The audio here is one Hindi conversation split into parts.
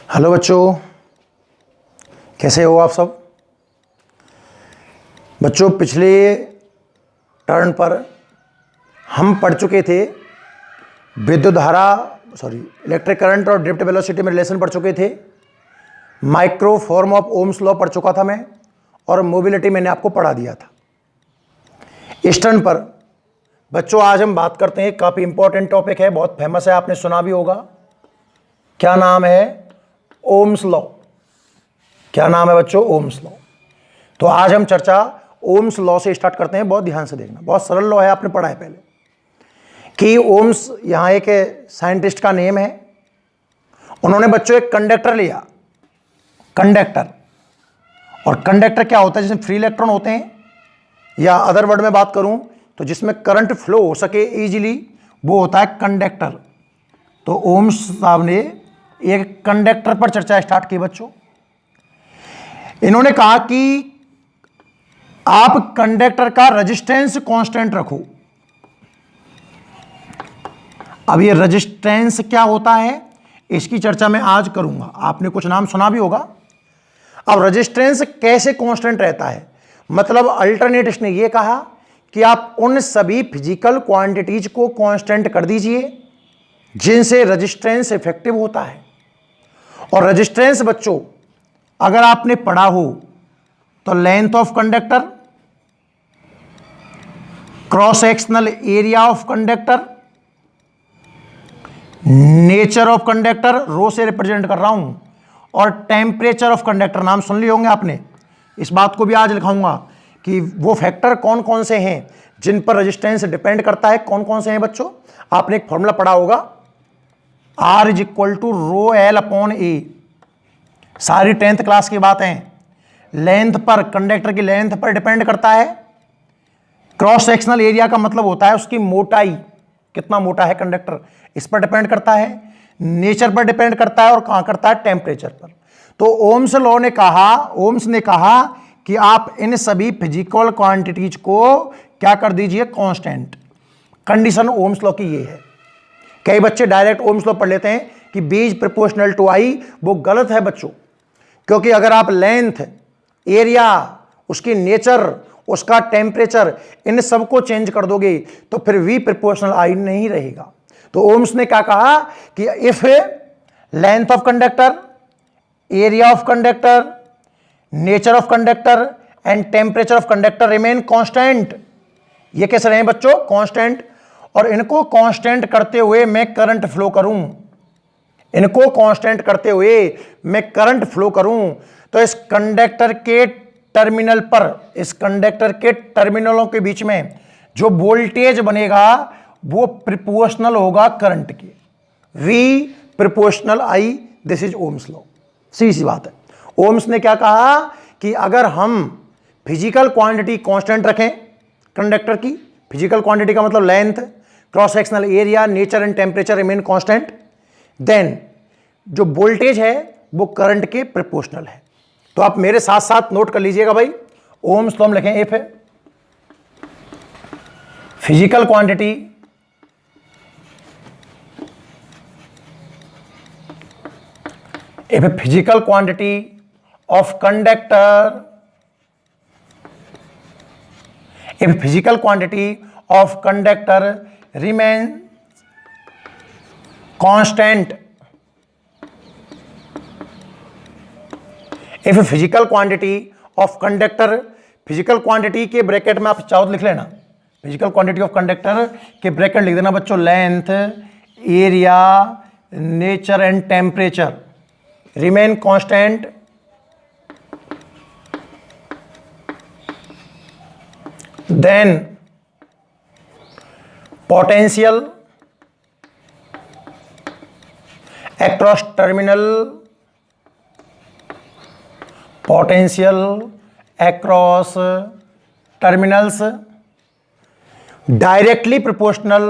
हेलो बच्चों, कैसे हो आप सब। बच्चों, पिछले टर्न पर हम पढ़ चुके थे विद्युत धारा इलेक्ट्रिक करंट और ड्रिफ्ट वेलोसिटी में रिलेशन पढ़ चुके थे। Micro form of Ohm's law पढ़ चुका था मैं, और मोबिलिटी मैंने आपको पढ़ा दिया था। इस टर्न पर बच्चों आज हम बात करते हैं, काफ़ी इंपॉर्टेंट टॉपिक है, बहुत फेमस है, आपने सुना भी होगा। क्या नाम है? Ohm's law. क्या नाम है बच्चों? Ohm's law. तो आज हम चर्चा ओम्स लॉ से स्टार्ट करते हैं। बहुत ध्यान से देखना, बहुत सरल लॉ है, आपने पढ़ा है पहले कि ओम्स यहां एक साइंटिस्ट का नेम है। उन्होंने बच्चों एक कंडक्टर लिया, कंडक्टर। और कंडक्टर क्या होता है? जिसमें फ्री इलेक्ट्रॉन होते हैं, या अदर वर्ड में बात करूं तो जिसमें करंट फ्लो हो सके इजीली, वो होता है कंडक्टर। तो ओम्स साहब ने एक कंडक्टर पर चर्चा स्टार्ट की बच्चों। इन्होंने कहा कि आप कंडक्टर का रेजिस्टेंस कांस्टेंट रखो। अब ये रेजिस्टेंस क्या होता है, इसकी चर्चा मैं आज करूंगा। आपने कुछ नाम सुना भी होगा। अब रेजिस्टेंस कैसे कांस्टेंट रहता है, मतलब अल्टरनेट इसने ये कहा कि आप उन सभी फिजिकल क्वांटिटीज को कांस्टेंट कर दीजिए जिनसे रेजिस्टेंस इफेक्टिव होता है। और रेजिस्टेंस बच्चों अगर आपने पढ़ा हो तो length of conductor, cross sectional area of conductor, nature of conductor, rho से रिप्रेजेंट कर रहा हूं, और टेम्परेचर ऑफ कंडक्टर नाम सुन लिए होंगे आपने। इस बात को भी आज लिखाऊंगा कि वो फैक्टर कौन कौन से हैं जिन पर रेजिस्टेंस डिपेंड करता है। कौन कौन से हैं बच्चों? आपने एक फॉर्मूला पढ़ा होगा, R is equal to rho L upon a. सारी 10th क्लास की बातें। लेंथ पर, कंडक्टर की लेंथ पर डिपेंड करता है। क्रॉस सेक्शनल एरिया का मतलब होता है उसकी मोटाई, कितना मोटा है कंडक्टर, इस पर डिपेंड करता है। नेचर पर डिपेंड करता है, और कहां करता है? टेम्परेचर पर। तो ओम्स लॉ ने कहा, ओम्स ने कहा कि आप इन सभी फिजिकल क्वांटिटीज को क्या कर दीजिए? कांस्टेंट। कंडीशन ओम्स लॉ की ये है। कई बच्चे डायरेक्ट ओम्स लॉ पढ़ लेते हैं कि B is proportional to I। वो गलत है बच्चों, क्योंकि अगर आप लेंथ, एरिया, उसकी नेचर, उसका टेम्परेचर, इन सबको चेंज कर दोगे तो फिर V प्रोपोर्शनल I नहीं रहेगा। तो ओम्स ने क्या कहा कि if length of conductor, area of conductor, nature of conductor and temperature of conductor remain constant. ये कैसे रहे बच्चों? कांस्टेंट। और इनको कांस्टेंट करते हुए मैं करंट फ्लो करूं, इनको कांस्टेंट करते हुए मैं करंट फ्लो करूं, तो इस कंडक्टर के टर्मिनल पर, इस कंडक्टर के टर्मिनलों के बीच में जो वोल्टेज बनेगा वो प्रोपोर्शनल होगा करंट के। V proportional I, this is Ohm's law. सीधी सी बात है। ओम्स ने क्या कहा कि अगर हम फिजिकल क्वांटिटी कांस्टेंट रखें, कंडक्टर की फिजिकल क्वांटिटी का मतलब length, cross sectional area, nature and temperature remain constant, then जो वोल्टेज है वो करंट के प्रोपोर्शनल है। तो आप मेरे साथ साथ नोट कर लीजिएगा भाई। ओम्स लॉ हम लिखें, if physical quantity if a physical quantity of conductor, if a physical quantity of conductor remains constant, if a physical quantity of conductor, physical quantity के ब्रैकेट में आप चाहो तो लिख लेना, फिजिकल क्वांटिटी ऑफ कंडक्टर के ब्रैकेट लिख देना बच्चों, length, area, nature and temperature remain constant, then potential across terminal, potential across terminals directly proportional,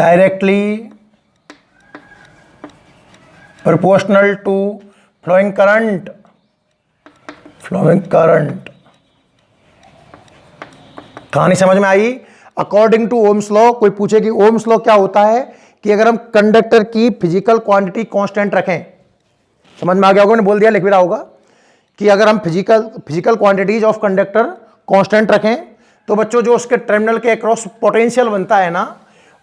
directly proportional to flowing current, flowing current। कहानी समझ में आई? अकॉर्डिंग टू ओम्स लॉ, कोई पूछे कि ओम्स लॉ क्या होता है, कि अगर हम कंडक्टर की फिजिकल क्वांटिटी कांस्टेंट रखें, समझ में आ गया होगा, मैंने बोल दिया, लिख भी रहा होगा कि अगर हम physical quantities of conductor constant रखें तो बच्चों जो उसके टर्मिनल के अक्रॉस पोटेंशियल बनता है ना,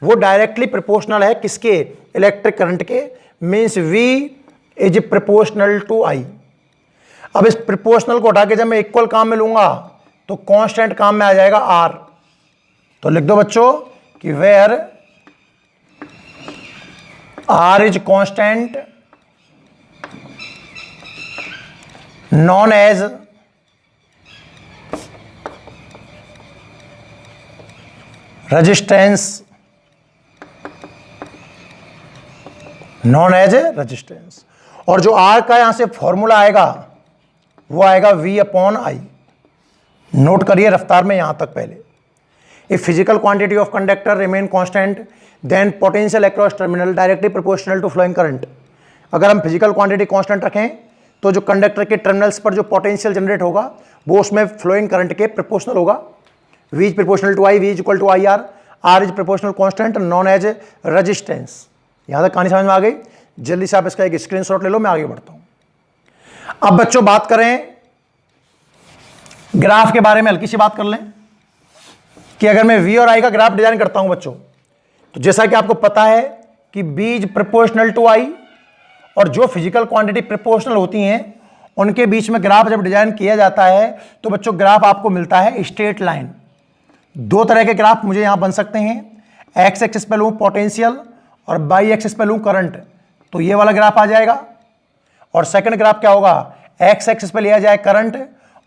वो डायरेक्टली प्रोपोर्शनल है किसके, इलेक्ट्रिक करंट के, means V is proportional to I। अब इस प्रोपोर्शनल को हटा के जब मैं इक्वल काम में लूंगा तो कांस्टेंट काम में आ जाएगा R। तो लिख दो बच्चों कि where R is constant known as resistance, known as resistance। और जो R का यहां से फॉर्मूला आएगा वो आएगा V अपॉन I। नोट करिए रफ्तार में यहां तक पहले, if physical quantity of conductor remain constant then potential across terminal directly proportional to flowing current. अगर हम फिजिकल क्वांटिटी कांस्टेंट रखें तो जो कंडक्टर के टर्मिनल्स पर जो पोटेंशियल जनरेट होगा वो उसमें फ्लोइंग करंट के प्रोपोर्शनल होगा। V is proportional to I, V is equal to IR, R is proportional constant known as resistance. यहां तक कहानी समझ में आ गई। जल्दी से आप इसका एक स्क्रीनशॉट ले लो, मैं आगे बढ़ता हूं। अब बच्चों बात करें ग्राफ के बारे में, हल्की सी बात कर लें कि अगर मैं V और I का ग्राफ डिजाइन करता हूं बच्चों, तो जैसा कि आपको पता है कि B is proportional to I, और जो फिजिकल क्वांटिटी प्रोपोर्शनल होती हैं उनके बीच में ग्राफ जब डिजाइन किया जाता है तो बच्चों ग्राफ आपको मिलता है स्ट्रेट लाइन। दो तरह के ग्राफ मुझे यहां बन सकते हैं, एक्स एक्सिस पे लूं पोटेंशियल और बाई एक्सिस पे लूं करंट, तो ये वाला ग्राफ आ जाएगा। और सेकंड ग्राफ क्या होगा, एक्स एक्सिस पे लिया जाए करंट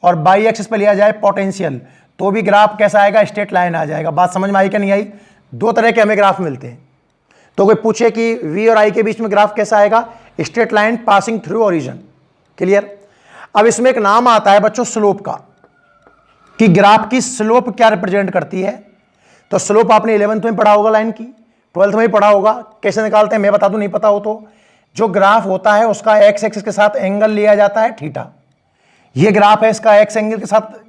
और बाई एक्सिस पे लिया जाए पोटेंशियल, तो भी ग्राफ कैसा आएगा, स्ट्रेट लाइन आ जाएगा। बात समझ में आई कि नहीं आई? दो तरह के हमें ग्राफ मिलते हैं। तो कोई पूछे कि V और I के बीच में ग्राफ कैसा आएगा, straight line passing through origin. Clear? अब इसमें एक नाम आता है बच्चों स्लोप का, कि ग्राफ की स्लोप क्या रिप्रेजेंट करती है। तो स्लोप आपने 11th में पढ़ा होगा, लाइन की 12th में ही पढ़ा होगा। कैसे निकालते हैं मैं बता दूं, नहीं पता हो तो। जो ग्राफ होता है उसका एक्स एक्सिस के साथ एंगल लिया जाता है थीटा। ये ग्राफ है, इसका एक्स एंगल के साथ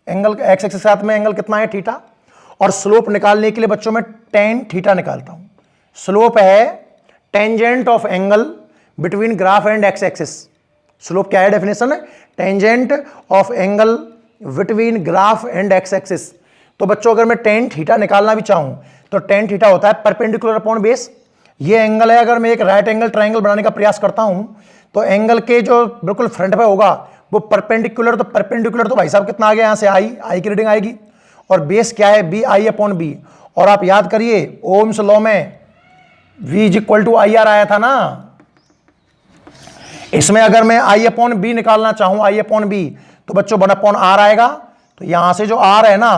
एंगल, एक्स एक्सिस के साथ में एंगल कितना है, थीटा। और स्लोप निकालने के लिए बच्चों मैं टेन थीटा निकालता हूं। स्लोप है tangent of angle between graph and x axis. Slope क्या है, डेफिनेशन है tangent of angle between graph and x axis. तो बच्चों अगर मैं टेन थीटा निकालना भी चाहूं तो टेन थीटा होता है परपेंडिकुलर अपॉन बेस। ये एंगल है, अगर मैं एक राइट एंगल ट्राइंगल बनाने का प्रयास करता हूं तो एंगल के जो बिल्कुल फ्रंट पे होगा वो परपेंडिकुलर, तो परपेंडिकुलर तो भाई साहब कितना आ गया, यहां से आई की रीडिंग आएगी। और बेस क्या है, बी आई अपॉन बी। और आप याद करिए ओम्स लॉ में V is equal to IR आया था ना। इसमें अगर मैं I अपॉन बी निकालना चाहूं, I अपॉन बी, तो बच्चों 1 अपॉन R आएगा। तो यहां से जो R है ना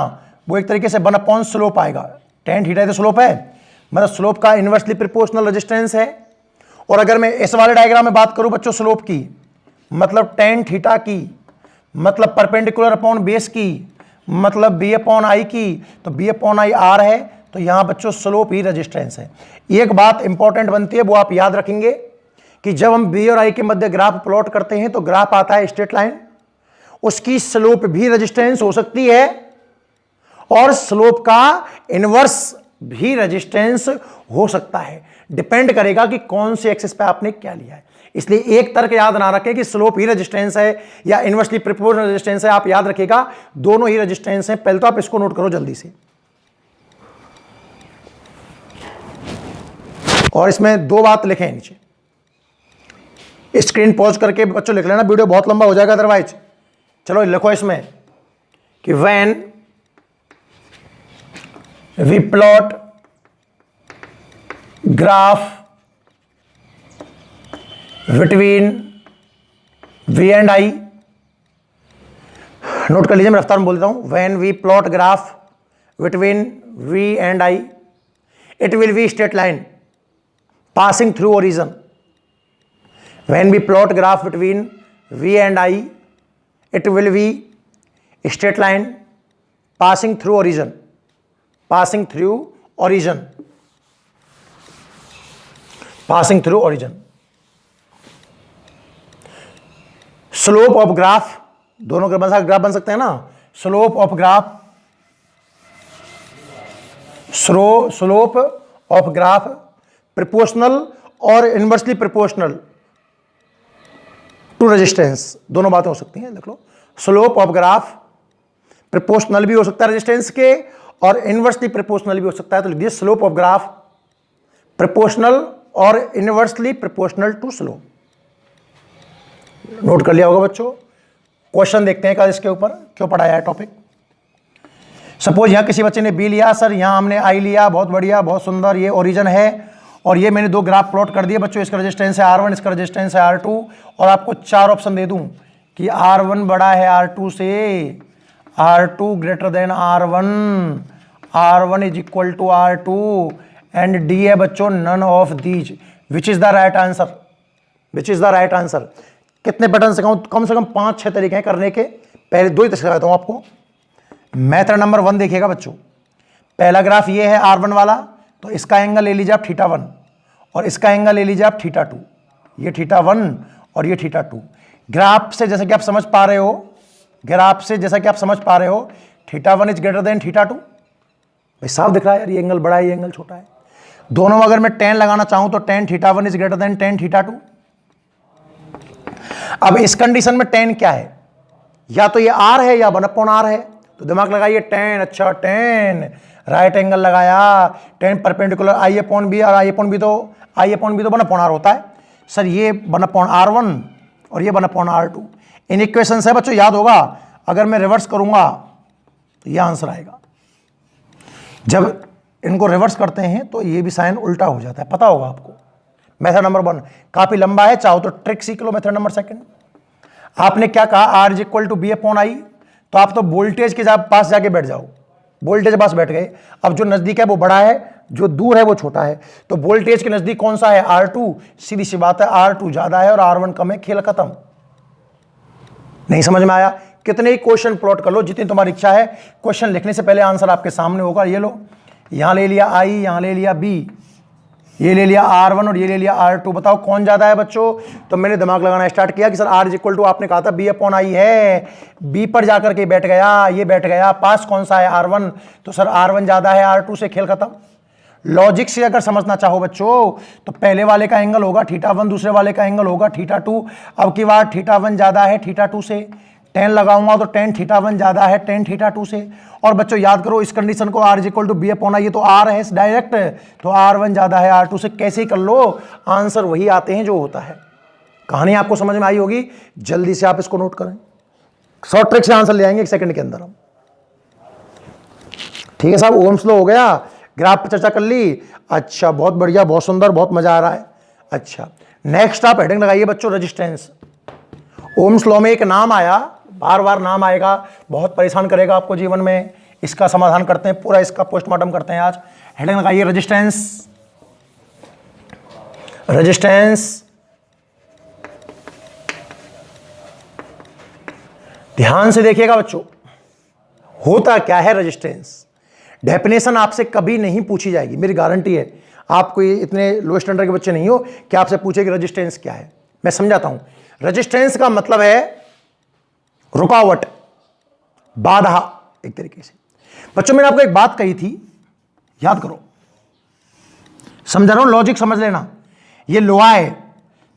वो एक तरीके से 1 अपॉन स्लोप आएगा। टेन थीटा तो स्लोप है, मतलब स्लोप का इनवर्सली प्रोपोर्शनल रेजिस्टेंस है। और अगर मैं इस वाले डायग्राम में बात करूं बच्चों स्लोप की, मतलब टेन थीटा की, मतलब परपेंडिकुलर अपॉन बेस की, मतलब B अपॉन I की, तो B अपॉन I R है। तो यहां बच्चों स्लोप ही रेजिस्टेंस है। एक बात इंपॉर्टेंट बनती है, वो आप याद रखेंगे कि जब हम B और I के मध्य ग्राफ प्लॉट करते हैं तो ग्राफ आता है स्ट्रेट लाइन, उसकी स्लोप भी रेजिस्टेंस हो सकती है और स्लोप का इनवर्स भी रेजिस्टेंस हो सकता है। डिपेंड करेगा कि कौन से एक्सिस पे आपने क्या लिया है। इसलिए एक तर्क याद ना रखें कि स्लोप ही रेजिस्टेंस है या इनवर्सली प्रोपोर्शनल रेजिस्टेंस है। आप याद रखिएगा दोनों ही रेजिस्टेंस है। पहले तो आप इसको नोट करो जल्दी से। और इसमें दो बात लिखें नीचे, स्क्रीन पॉज करके बच्चों लिख लेना, वीडियो बहुत लंबा हो जाएगा अदरवाइज। चलो लिखो इसमें कि when we plot graph between V and I, नोट कर लीजिए मैं रफ्तार में बोल देता हूं। When we plot graph between V and I, it will be straight line passing through origin. When we plot graph between V and I, it will be straight line passing through origin. Passing through origin. Passing through origin. Slope of graph, दोनों ग्राफ बन सकते हैं ना। Slope of graph, slope of graph proportional और इनवर्सली प्रोपोर्शनल टू रेजिस्टेंस, दोनों बातें हो सकती हैं, देख लो। स्लोप ऑफ ग्राफ प्रोपोर्शनल भी हो सकता है रेजिस्टेंस के और इनवर्सली प्रोपोर्शनल भी हो सकता है, तो लिख दिए स्लोप ऑफ ग्राफ प्रोपोर्शनल और इनवर्सली प्रोपोर्शनल टू स्लोप। नोट कर लिया होगा बच्चों। क्वेश्चन देखते हैं कल इसके ऊपर क्यों पढ़ाया है टॉपिक। सपोज यहां किसी बच्चे ने बी लिया, सर यहां हमने आई लिया, बहुत बढ़िया बहुत सुंदर, ये ओरिजिन है और ये मैंने दो ग्राफ प्लॉट कर दिए बच्चों, इसका रेजिस्टेंस है R1, इसका रेजिस्टेंस है R2 और आपको चार ऑप्शन दे दूं कि R1 बड़ा है R2 से, R2 greater than R1, R1 is equal to R2 and D है बच्चों none of these, which is the right answer, which is the right answer. कितने पैटर्न से कहूं, कम से कम 5-6 तरीके हैं करने के, पहले दो ही दिखाता हूं आपको। मेथड नंबर 1 देखिएगा बच्चों, पहला ग्राफ ये है R1 वाला, तो इसका एंगल ले लीजिए आप θ1 और इसका एंगल ले लीजिए आप θ2, ये θ1 और ये θ2। ग्राफ से जैसा कि आप समझ पा रहे हो, ग्राफ से जैसा कि आप समझ पा रहे हो θ1 इज ग्रेटर देन θ2, भाई साफ दिख रहा है यार, ये एंगल बड़ा है ये एंगल छोटा है। दोनों अगर मैं tan लगाना चाहूं तो tan θ1 is greater than tan θ2। अब इस कंडीशन में tan क्या है, या तो ये r है या 1/r है, तो दिमाग लगाइए tan, अच्छा tan राइट एंगल लगाया, tan परपेंडिकुलर I/B और I/B तो 1/r होता है सर, ये 1/r1 और ये 1/r2। इन इक्वेशन है बच्चों, याद होगा, अगर मैं रिवर्स करूंगा तो ये आंसर आएगा। जब इनको रिवर्स करते हैं तो ये भी साइन उल्टा हो जाता है, पता होगा आपको। मेथड नंबर 1 काफी लंबा है, चाहो तो ट्रिक सीख लो। मेथड नंबर 2 आपने क्या कहा, R is equal to B/I, तो आप तो वोल्टेज के पास जाके बैठ जाओ, वोल्टेज के पास बैठ गए। अब जो नजदीक है वो बड़ा है, जो दूर है वो छोटा है, तो वोल्टेज के नजदीक कौन सा है, R2, सीधी सी बात है R2 ज्यादा है और R1 कम है, खेल खत्म। नहीं समझ में आया, कितने ही क्वेश्चन प्लॉट कर लो जितनी तुम्हारी इच्छा है, क्वेश्चन लिखने से पहले आंसर आपके सामने होगा। ये लो, यहां ले लिया I, यहां ले लिया B, ये ले लिया R1 और ये ले लिया R2, बताओ कौन ज्यादा है बच्चों। तो मैंने दिमाग लगाना स्टार्ट किया कि sir R is equal to, आपने कहा था B/I है, B पर जाकर के बैठ गया, ये बैठ गया, पास कौन सा है R1, तो सर R1 ज्यादा है R2 से, खेल खत्म। लॉजिक से अगर समझना चाहो बच्चों तो पहले वाले का एंगल होगा θ1, दूसरे वाले का एंगल होगा θ2। अब की बार θ1 ज्यादा है θ2 से, tan लगाऊंगा तो tan θ1 ज्यादा है tan θ2 से। और बच्चों याद करो इस कंडीशन को, R is equal to B/I, ये तो R है डायरेक्ट, तो R1 ज्यादा है R2 से, कैसे ही कर लो आंसर वही आते हैं जो होता है। कहानी आपको समझ में आई होगी, जल्दी से आप इसको नोट करें, शॉर्ट ट्रिक से आंसर ले आएंगे 1 सेकंड के अंदर हम। ठीक है साहब, ओम्स लॉ हो गया, ग्राफ पर चर्चा कर ली, अच्छा बहुत बढ़िया बहुत सुंदर, बहुत मजा आ रहा है। अच्छा नेक्स्ट आप हेडिंग लगाइए बच्चों, रेजिस्टेंस। ओम्स लॉ में एक नाम आया, बार बार नाम आएगा, बहुत परेशान करेगा आपको जीवन में, इसका समाधान करते हैं, पूरा इसका पोस्टमार्टम करते हैं आज। हेडिंग लगाइए रेजिस्टेंस। रेजिस्टेंस, ध्यान से देखिएगा बच्चों, होता क्या है रेजिस्टेंस। डेफिनेशन आपसे कभी नहीं पूछी जाएगी, मेरी गारंटी है। आपको ये इतने लो स्टैंडर्ड के बच्चे नहीं हो कि आपसे पूछे कि रेजिस्टेंस क्या है। मैं समझाता हूं, रेजिस्टेंस का मतलब है रुकावट, बाधा, एक तरीके से। बच्चों मैंने आपको एक बात कही थी, याद करो, समझा रहा हूं, लॉजिक समझ लेना। ये लोहा है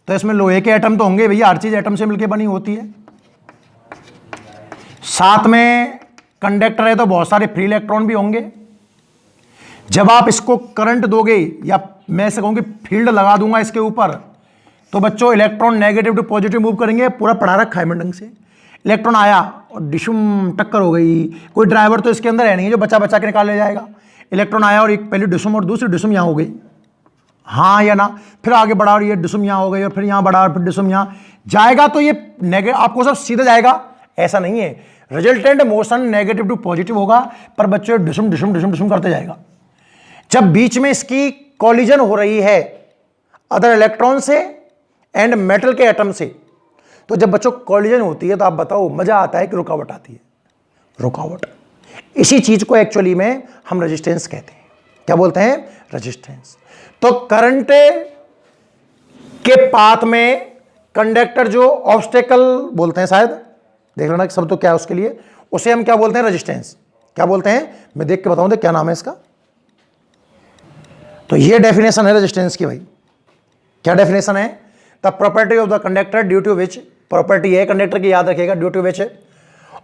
तो इसमें लोहे के एटम तो होंगे भैया, हर चीज एटम से मिलकर बनी होती है। साथ में कंडक्टर है तो बहुत सारे फ्री इलेक्ट्रॉन भी होंगे। जब आप इसको करंट दोगे, या मैं ऐसे कहूं कि फील्ड लगा दूंगा इसके ऊपर, तो बच्चों electron negative to positive move करेंगे, पूरा पढ़ा रखा है मैंने ढंग से। इलेक्ट्रॉन आया और डिशुम टक्कर हो गई, कोई ड्राइवर तो इसके अंदर है नहीं जो बचा बचा के निकाल ले जाएगा। इलेक्ट्रॉन आया और एक पहले डिशुम और दूसरी डिशुम यहाँ हो गई, हाँ या ना, फिर आगे बढ़ा और ये डिशुम यहाँ हो गई और फिर यहाँ बढ़ा और फिर डिशुम यहाँ जाएगा, तो ये नेगेटिव आपको सब सीधे जाएगा, ऐसा नहीं है। Resultant motion negative to positive होगा, पर बच्चों डिशुम डिशुम डिशुम डिशुम करते जाएगा। जब बीच में इसकी कॉलिजन हो रही है अदर इलेक्ट्रॉन से एंड मेटल के एटम से, तो जब बच्चों कॉलिजन होती है तो आप बताओ मजा आता है कि रुकावट आती है, रुकावट। इसी चीज को एक्चुअली में हम रेजिस्टेंस कहते हैं। क्या बोलते हैं? रेजिस्टेंस। तो करंट के पाथ में कंडक्टर जो ऑब्स्टेकल बोलते हैं, शायद देख लेना कि सब तो क्या है उसके लिए, उसे हम क्या बोलते हैं? रेजिस्टेंस। क्या बोलते हैं? मैं देख के बताऊं क्या नाम है इसका। तो ये डेफिनेशन है रेजिस्टेंस की भाई। क्या डेफिनेशन है? The property of the conductor due to which, property है कंडक्टर की, याद रखिएगा, ड्यू टू विच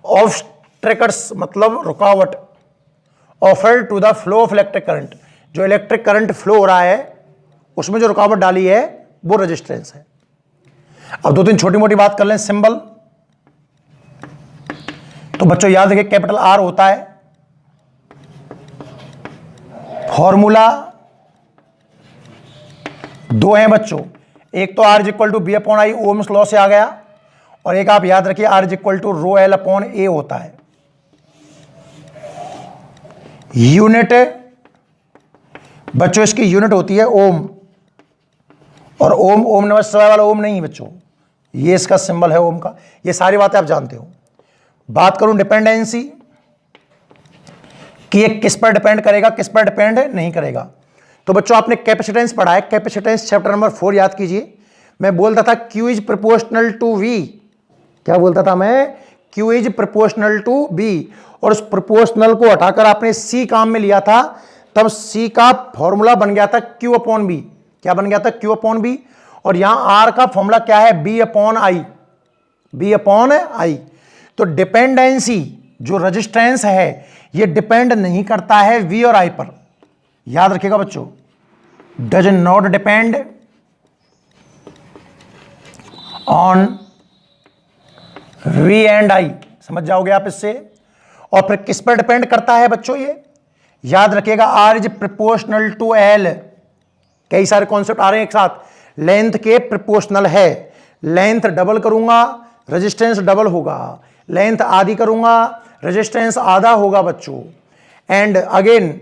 ऑब्स्ट्रैकर्स मतलब रुकावट, offer to the flow of electric current, जो इलेक्ट्रिक करंट फ्लो हो रहा है उसमें जो रुकावट डाली है वो रेजिस्टेंस है। अब दो तीन छोटी मोटी बात कर लें। सिंबल तो बच्चों याद रखिए कैपिटल आर होता है। फॉर्मूला दो हैं बच्चों, एक तो R is equal to V upon I Ohm's law से आ गया, और एक आप याद रखिए R is equal to rho L upon A होता है। यूनिट बच्चों इसकी यूनिट होती है ओम, और ओम ओम नमः शिवाय वाला ओम नहीं बच्चों, ये इसका सिंबल है ओम का। ये सारी बातें आप जानते हो। बात करूं डिपेंडेंसी कि ये किस पर डिपेंड करेगा, किस पर डिपेंड नहीं करेगा, तो बच्चों आपने कैपेसिटेंस पढ़ा है, कैपेसिटेंस चैप्टर नंबर 4 याद कीजिए। मैं बोलता था Q is proportional to V, क्या बोलता था मैं? Q is proportional to B, और उस प्रोपोर्शनल को हटाकर आपने C काम में लिया था, तब C का फॉर्मूला बन गया था Q अपॉन B। क्या बन गया था? Q upon B। और यहां R का फॉर्मूला क्या है? B upon I, B upon I। तो डिपेंडेंसी जो रेजिस्टेंस है ये डिपेंड नहीं करता है V और I पर, याद रखिएगा बच्चों, does not depend on V and I, समझ जाओगे आप इससे। और फिर किस पर डिपेंड करता है बच्चों? ये याद रखिएगा R is proportional to L। कई सारे कॉन्सेप्ट आ रहे हैं एक साथ। लेंथ के प्रोपोर्शनल है, लेंथ डबल करूंगा रेजिस्टेंस डबल होगा, लेंथ आधी करूंगा रेजिस्टेंस आधा होगा बच्चों। And again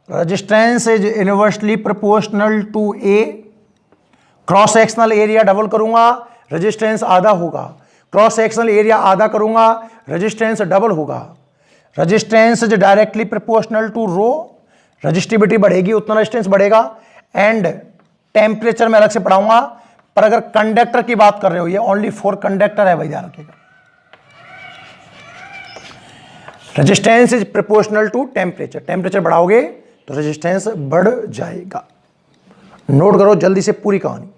resistance is inversely proportional to A, cross sectional area double करूंगा रेजिस्टेंस आधा होगा, क्रॉस सेक्शनल एरिया आधा करूंगा रेजिस्टेंस डबल होगा। Resistance is directly proportional to rho, resistivity बढ़ेगी उतना रेजिस्टेंस बढ़ेगा। एंड टेम्परेचर में अलग से पढ़ाऊंगा, पर अगर कंडक्टर की बात कर रहे हो, ये ओनली फॉर कंडक्टर है भाई, ध्यान रखिएगा। Resistance is proportional to temperature, temperature बढ़ाओगे तो रेजिस्टेंस बढ़ जाएगा। नोट करो जल्दी से पूरी कहानी,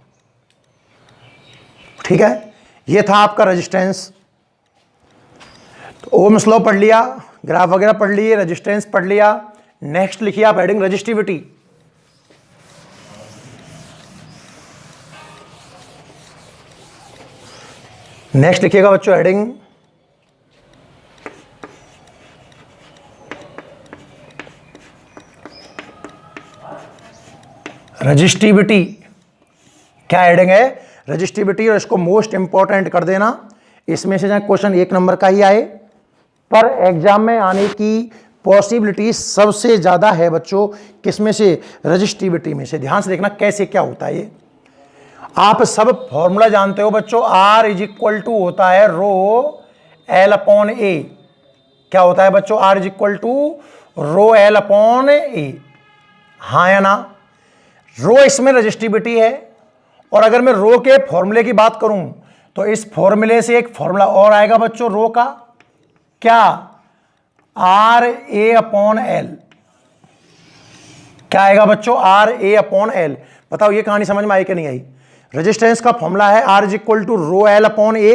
ठीक है। ये था आपका रेजिस्टेंस। तो ओम्स लॉ पढ़ लिया, ग्राफ वगैरह पढ़ लिए, रेजिस्टेंस पढ़ लिया। नेक्स्ट लिखिए आप हेडिंग रेजिस्टिविटी। नेक्स्ट लिखिएगा बच्चों हेडिंग रेजिस्टिविटी। क्या हेडिंग है? रेजिस्टिविटी। और इसको मोस्ट इंपॉर्टेंट कर देना, इसमें से चाहे क्वेश्चन 1 नंबर का ही आए, पर एग्जाम में आने की पॉसिबिलिटी सबसे ज्यादा है बच्चों किसमें से? रेजिस्टिविटी में से। ध्यान से देखना कैसे क्या होता है ये। आप सब फॉर्मूला जानते हो बच्चों, R इज इक्वल टू होता है रो एल अपॉन ए। क्या होता है बच्चों? R is equal to rho L upon A, हाँ या ना? रो इसमें रेजिस्टिविटी है, और अगर मैं रो के फॉर्मूले की बात करूं तो इस फॉर्मूले से एक फॉर्मूला और आएगा बच्चों रो का, क्या? R A upon L. क्या आएगा बच्चों? R A upon L. बताओ ये कहानी समझ में आई कि नहीं आई? रेजिस्टेंस का फॉर्मूला है R is equal to rho L upon A,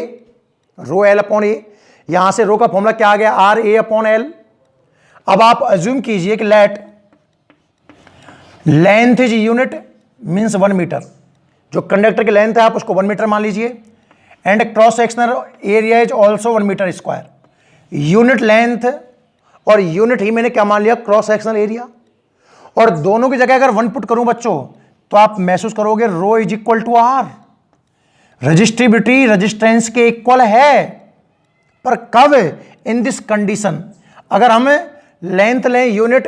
rho L upon A. यहां से रो का फॉर्मूला क्या आ गया? R A upon L. अब आप अज्यूम कीजिए कि length is unit means 1 metre, जो कंडक्टर की लेंथ है आप उसको 1 मीटर मान लीजिए। And cross sectional area is also 1 metre square. Unit length और यूनिट ही मैंने क्या मान लिया? Cross sectional area. और दोनों की जगह अगर 1 पुट करूं बच्चों तो आप महसूस करोगे rho is equal to R. Resistivity resistance के इक्वल है, पर कब? इन दिस कंडीशन, अगर हम लेंथ लें यूनिट,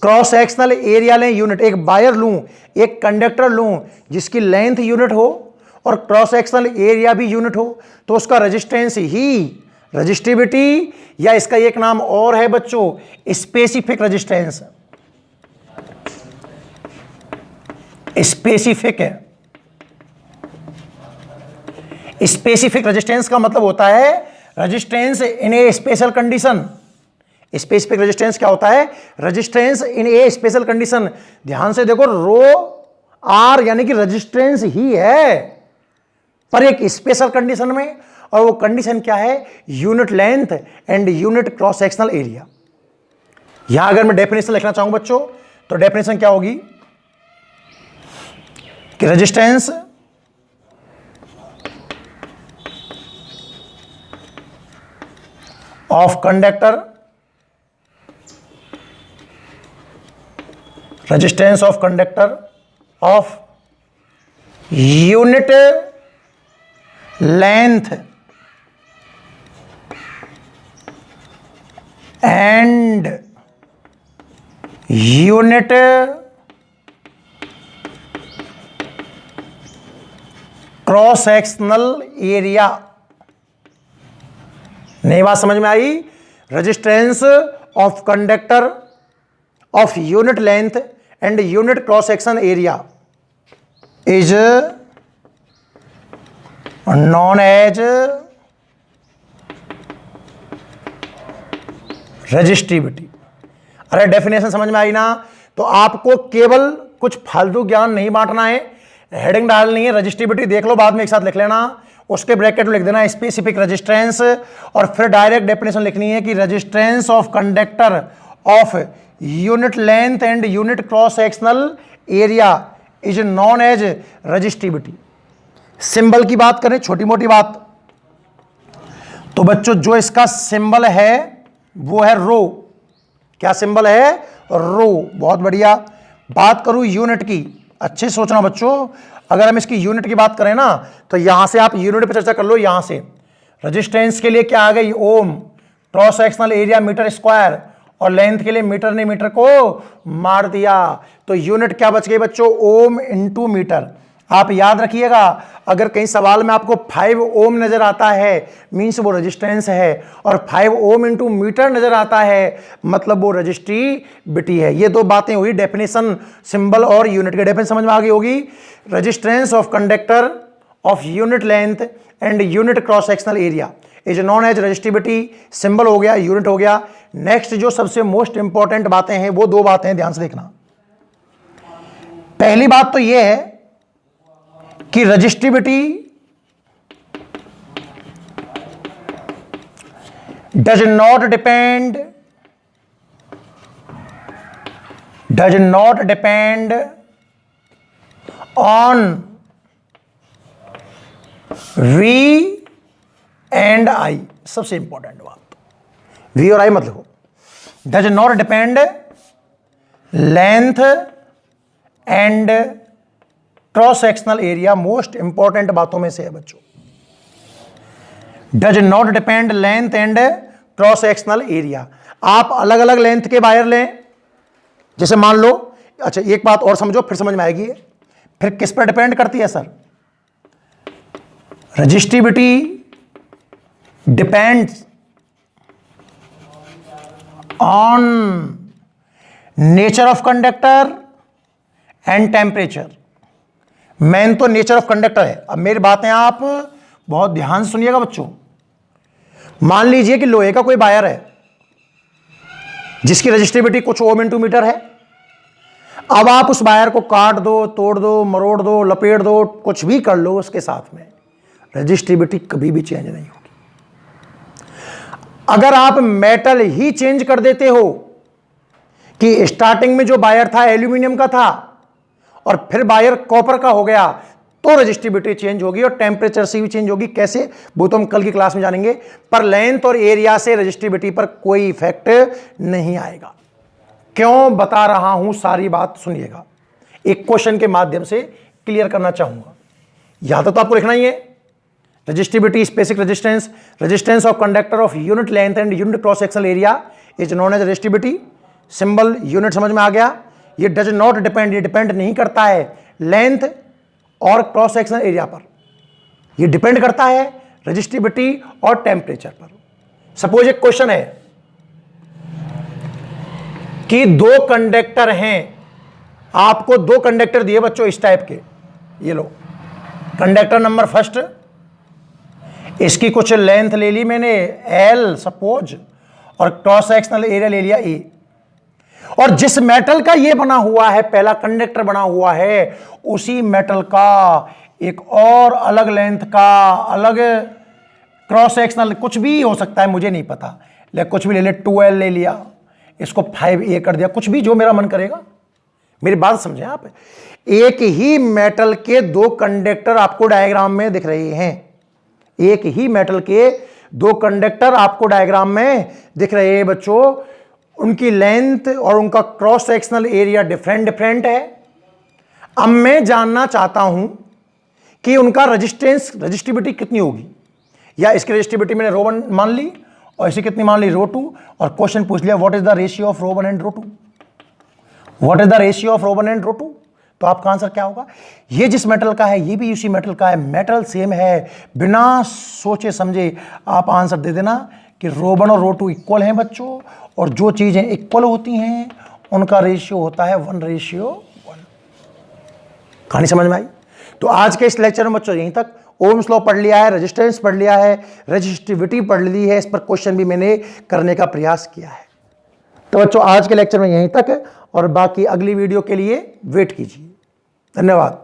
क्रॉस सेक्शनल एरिया लें यूनिट, एक वायर लूं, एक कंडक्टर लूं जिसकी लेंथ यूनिट हो और क्रॉस सेक्शनल एरिया भी यूनिट हो, तो उसका रेजिस्टेंस ही रेजिस्टिविटी, या इसका एक नाम और है बच्चों स्पेसिफिक रेजिस्टेंस। स्पेसिफिक है, स्पेसिफिक रेजिस्टेंस का मतलब होता है resistance in A special condition, specific resistance क्या होता है? Resistance in A special condition. ध्यान से देखो, रो आर यानी कि रेजिस्टेंस ही है पर एक स्पेशल कंडीशन में, और वो कंडीशन क्या है? Unit length and unit cross sectional area. यहां अगर मैं डेफिनेशन लिखना चाहूं बच्चों, तो डेफिनेशन क्या होगी कि resistance of conductor, resistance of conductor of unit length and unit cross sectional area. नई बात समझ में आई? Resistance of conductor of unit length and unit cross section area is known as resistivity. अरे डेफिनेशन समझ में आई ना? तो आपको केवल कुछ फालतू ज्ञान नहीं बांटना है, हेडिंग डालनी है, रेजिस्टिविटी देख लो, बाद में एक साथ लिख लेना, उसके ब्रैकेट में लिख देना स्पेसिफिक रेजिस्टेंस, और फिर डायरेक्ट डेफिनेशन लिखनी है कि resistance of conductor of unit length and unit cross sectional area is known as resistivity. Symbol की बात करें, छोटी मोटी बात, तो बच्चों जो इसका सिंबल है वो है रो। क्या सिंबल है? रो। बहुत बढ़िया। बात करूं यूनिट की, अच्छे सोचना बच्चों, अगर हम इसकी यूनिट की बात करें ना, तो यहां से आप यूनिट पे चर्चा कर लो। यहां से रेजिस्टेंस के लिए क्या आ गई? Ohm. Cross sectional area metre square, और लेंथ के लिए मीटर ने मीटर को मार दिया, तो यूनिट क्या बच गई बच्चों? Ohm into metre. आप याद रखिएगा, अगर कहीं सवाल में आपको 5 ओम नजर आता है मीन्स वो रेजिस्टेंस है, और 5 ओम इंटू मीटर नजर आता है मतलब वो रेजिस्टिविटी है। ये दो बातें हुई डेफिनेशन, सिंबल और यूनिट के। डेफिनेशन समझ में आ गई होगी। Resistance of conductor of unit length and unit cross sectional area is known as resistivity. Symbol हो गया, यूनिट हो गया। नेक्स्ट जो सबसे मोस्ट इंपॉर्टेंट बातें हैं वो दो बातें हैं, ध्यान से देखना। पहली बात तो यह है कि resistivity does not depend on V and I. सबसे इंपॉर्टेंट बात, वी और आई मत लिखो। Does not depend length and cross sectional area, most important बातों में से है बच्चों। Does not depend length and cross sectional area. आप अलग अलग लेंथ के वायर लें, जैसे मान लो, अच्छा एक बात और समझो फिर समझ में आएगी। फिर किस पर डिपेंड करती है sir? Resistivity depends on nature of conductor and temperature. Main तो नेचर ऑफ कंडक्टर है। अब मेरी बातें आप बहुत ध्यान से सुनिएगा बच्चों। मान लीजिए कि लोहे का कोई वायर है जिसकी रेजिस्टिविटी कुछ ओम इंटू मीटर है। अब आप उस वायर को काट दो, तोड़ दो, मरोड़ दो, लपेट दो, कुछ भी कर लो, उसके साथ में रेजिस्टिविटी कभी भी चेंज नहीं होगी। अगर आप मेटल ही चेंज कर देते हो कि स्टार्टिंग में जो वायर था एल्यूमिनियम का था और फिर वायर कॉपर का हो गया, तो रेजिस्टिविटी चेंज होगी और टेम्परेचर से भी चेंज होगी। कैसे, वो तो हम कल की क्लास में जानेंगे। पर लेंथ और एरिया से रेजिस्टिविटी पर कोई इफेक्ट नहीं आएगा। क्यों बता रहा हूं, सारी बात सुनिएगा। एक क्वेश्चन के माध्यम से क्लियर करना चाहूंगा। यहां तो आपको लिखना ही है, resistivity specific resistance, resistance of conductor of unit length and unit cross sectional area is known as resistivity. Symbol unit समझ में आ गया। ये डज नॉट डिपेंड, ये डिपेंड नहीं करता है लेंथ और क्रॉस सेक्शनल एरिया पर, ये डिपेंड करता है रेजिस्टिविटी और टेम्परेचर पर। सपोज एक क्वेश्चन है कि दो कंडक्टर हैं, आपको दो कंडक्टर दिए बच्चों इस टाइप के, ये लो कंडक्टर नंबर फर्स्ट, इसकी कुछ लेंथ ले ली मैंने L सपोज, और क्रॉस सेक्शनल एरिया ले लिया ए। और जिस मेटल का ये बना हुआ है, पहला कंडक्टर बना हुआ है, उसी मेटल का एक और अलग लेंथ का, अलग क्रॉस सेक्शनल, कुछ भी हो सकता है, मुझे नहीं पता, लेकिन कुछ भी ले लिया, 12 ले लिया, इसको 5A कर दिया, कुछ भी जो मेरा मन करेगा। मेरी बात समझे आप? एक ही मेटल के दो कंडक्टर आपको डायग्राम में दिख रहे हैं, एक ही मेटल के दो कंडक्टर आपको डायग्राम में दिख रहे हैं बच्चों, उनकी लेंथ और उनका क्रॉस सेक्शनल एरिया डिफरेंट है। अब मैं जानना चाहता हूं कि उनका रजिस्टिविटी कितनी होगी, या इसकी रजिस्टिविटी मैंने ρ1 मान ली और इसे कितनी मान ली, ρ2, और क्वेश्चन पूछ लिया what is the ratio of ρ1 and ρ2, what is the ratio of ρ1 and ρ2। तो आपका आंसर क्या होगा? ये जिस मेटल का है, ये भी उसी मेटल का है, मेटल सेम है, बिना सोचे समझे आप आंसर दे देना कि ρ1 और ρ2 इक्वल हैं बच्चों, और जो चीजें इक्वल होती हैं उनका रेशियो होता है 1:1। कहानी समझ में आई? तो आज के इस लेक्चर में बच्चों यहीं तक। ओम्स लॉ पढ़ लिया है, रेजिस्टेंस पढ़ लिया है, रेजिस्टिविटी पढ़ ली है, इस पर क्वेश्चन भी मैंने करने का प्रयास किया है। तो बच्चों आज के लेक्चर में यहीं तक है, और बाकी अगली वीडियो के लिए वेट कीजिए। धन्यवाद।